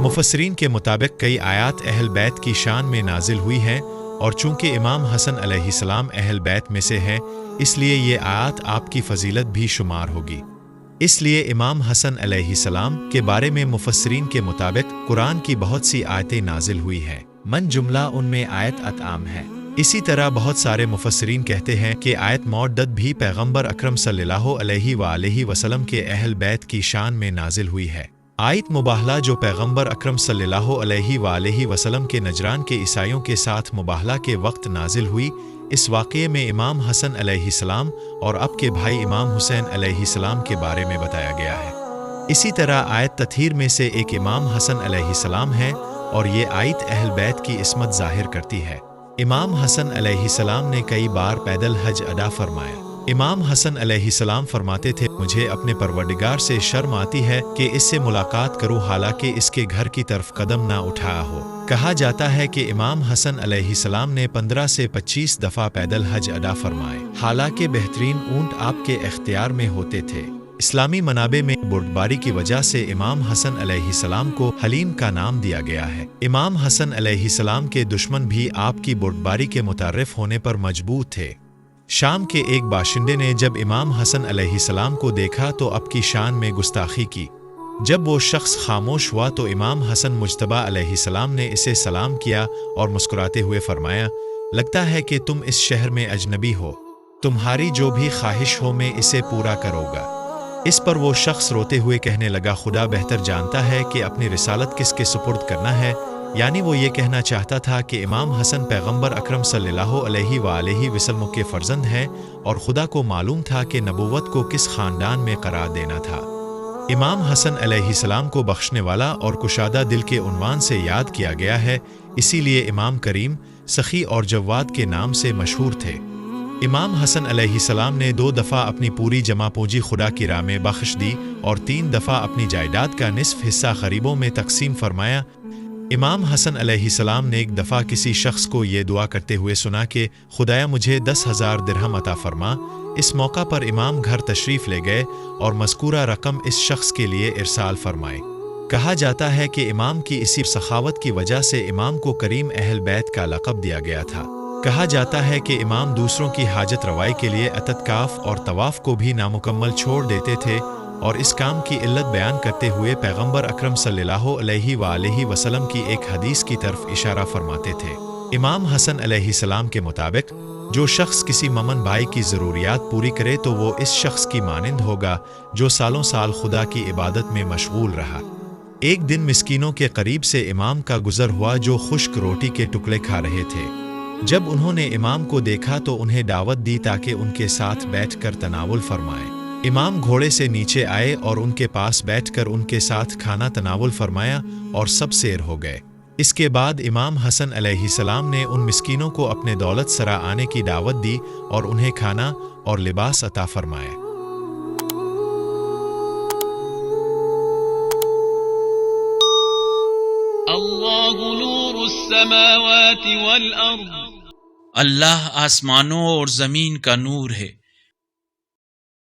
मुफस्सिरीन के मुताबिक कई आयात अहल बैत की शान में नाजिल हुई हैं और चूंकि इमाम हसन अलैहिस्सलाम अहल बैत में से हैं, इसलिए ये आयात आपकी फजीलत भी शुमार होगी। इसलिए इमाम हसन अलैहिस्सलाम के बारे में मुफस्सिरीन के मुताबिक कुरान की बहुत सी आयतें नाजिल हुई हैं। मन जुमला उनमें आयत अतआम है। इसी तरह बहुत सारे मुफस्सिरीन कहते हैं कि आयत मौद्दत भी पैगंबर अकरम सल्लल्लाहु अलैहि वसल्लम के अहल बैत की शान में नाजिल हुई है। आयत मुबाहला जो पैगंबर अकरम सल्लल्लाहु अलैहि वसल्लम के नजरान के ईसाइयों के साथ मुबाहला के वक्त नाजिल हुई, इस वाक़ये में इमाम हसन अलैहिस्सलाम और अब के भाई इमाम हुसैन अलैहिस्सलाम के बारे में बताया गया है। इसी तरह आयत तत्हीर में से एक इमाम हसन अलैहिस्सलाम है और ये आयत अहल बैत की इस्मत ज़ाहिर करती है। इमाम हसन अलैहिस्सलाम ने कई बार पैदल हज अदा फरमाया। इमाम हसन अलैहिस्सलाम फरमाते थे, मुझे अपने परवरदिगार से शर्म आती है कि इससे मुलाकात करूं हालांकि इसके घर की तरफ कदम ना उठाया हो। कहा जाता है कि इमाम हसन अलैहिस्सलाम ने 15 से 25 दफ़ा पैदल हज अदा फरमाए, हालांकि बेहतरीन ऊंट आपके इख्तियार में होते थे। इस्लामी मनाबे में बुर्दबारी की वजह से इमाम हसन अलैहिस्सलाम को हलीम का नाम दिया गया है। इमाम हसन अलैहिस्सलाम के दुश्मन भी आपकी बुर्दबारी के मुतारिफ होने पर मजबूर थे। शाम के एक बाशिंदे ने जब इमाम हसन अलैहिस्सलाम को देखा तो आपकी शान में गुस्ताखी की। जब वो शख्स खामोश हुआ तो इमाम हसन मुज्तबा अलैहिस्सलाम ने इसे सलाम किया और मुस्कुराते हुए फरमाया, लगता है कि तुम इस शहर में अजनबी हो, तुम्हारी जो भी ख्वाहिश हो मैं इसे पूरा करूँगा। इस पर वो शख्स रोते हुए कहने लगा, खुदा बेहतर जानता है कि अपनी रिसालत किसके सुपुर्द करना है। यानी वो ये कहना चाहता था कि इमाम हसन पैगंबर अकरम सल्लल्लाहु अलैहि वसल्लम के फर्जंद हैं और खुदा को मालूम था कि नबूवत को किस खानदान में करार देना था। इमाम हसन अलैहिस्सलाम को बख्शने वाला और कुशादा दिल के उन्वान से याद किया गया है, इसीलिए इमाम करीम, सखी और जव्वाद के नाम से मशहूर थे। इमाम हसन अलैहिस्सलाम ने 2 दफ़ा अपनी पूरी जमा पूंजी खुदा की राह में बख्श दी और 3 दफ़ा अपनी जायदाद का निस्फ हिस्सा गरीबों में तकसीम फरमाया। इमाम हसन अलैहिस्सलाम ने एक दफ़ा किसी शख्स को ये दुआ करते हुए सुना कि खुदाया मुझे 10,000 दिरहम अता फरमा। इस मौका पर इमाम घर तशरीफ़ ले गए और मज़कूरा रकम इस शख्स के लिए इरसाल फरमाए। कहा जाता है कि इमाम की इसी सखावत की वजह से इमाम को करीम अहल बैत का लक़ब दिया गया था। कहा जाता है कि इमाम दूसरों की हाजत रवाई के लिए अतकाफ और तवाफ़ को भी नामुकम्मल छोड़ देते थे और इस काम की इल्लत बयान करते हुए पैगंबर अकरम सल्लल्लाहु अलैहि वसल्लम की एक हदीस की तरफ इशारा फरमाते थे। इमाम हसन अलैहिस्सलाम के मुताबिक जो शख्स किसी ममन भाई की ज़रूरियात पूरी करे तो वो इस शख्स की मानिंद होगा जो सालों साल खुदा की इबादत में मशगूल रहा। एक दिन मिस्कीनों के करीब से इमाम का गुजर हुआ जो खुश्क रोटी के टुकड़े खा रहे थे। जब उन्होंने इमाम को देखा तो उन्हें दावत दी ताकि उनके साथ बैठकर तनावुल फरमाए। इमाम घोड़े से नीचे आए और उनके पास बैठकर उनके साथ खाना तनावुल फरमाया और सब सैर हो गए। इसके बाद इमाम हसन अलैहिस्सलाम ने उन मिस्कीनों को अपने दौलत सरा आने की दावत दी और उन्हें खाना और लिबास अता फरमाया। अल्लाहु नूरुस समावाति वल अर्द, अल्लाह आसमानों और ज़मीन का नूर है।